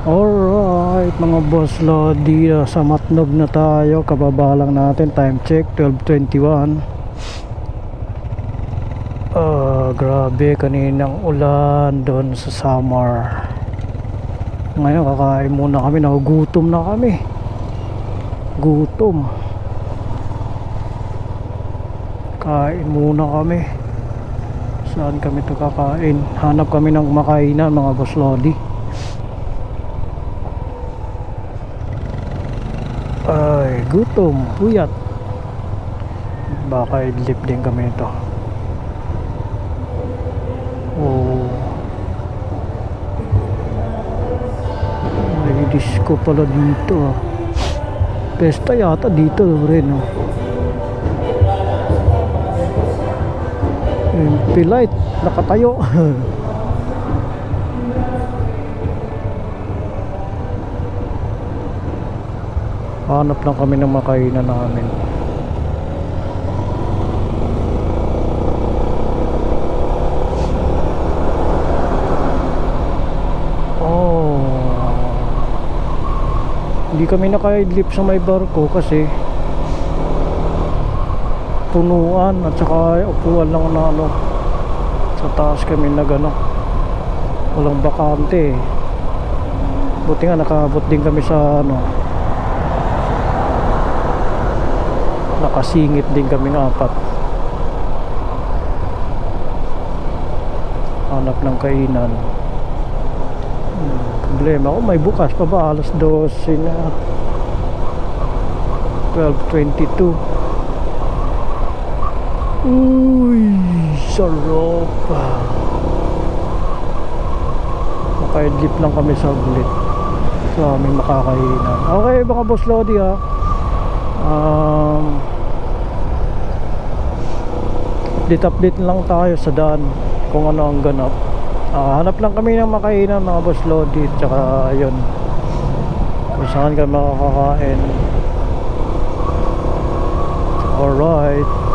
Alright mga boss Lodi, sa Matnog na tayo. Kababa lang natin, time check 12:21. Grabe kaninang ulan doon sa Samar. Ngayon kakain muna kami, nagugutom na kami. Gutom. Kain muna kami. Saan kami to kakain? Hanap kami ng makainan mga boss Lodi. Ay, gutom, puyat. Baka idlip din kami ito. Oh, may disco pala dito ah. Pesta yata dito rin oh. MP Light nakatayo. Hanap lang kami ng makainan namin. Oh, hindi kami nakaidlip sa may barko kasi punuan at saka upuan lang na ano, sa taas kami nagano, walang bakante. Buti nga nakaabot din kami sa ano, nakasingit din kaming apat. Hanap ng kainan. Problema ko may bukas pa ba, alas 12 na, 12:22. Uy, sarap. Makaidlip lang kami sa saglit sa aming makakainan. Okay mga boss Lodi ha, update lang tayo sa daan kung ano ang ganap. Hanap lang kami ng makainan mga boss Lodi, tsaka ayun kung saan kami makakakain. Alright.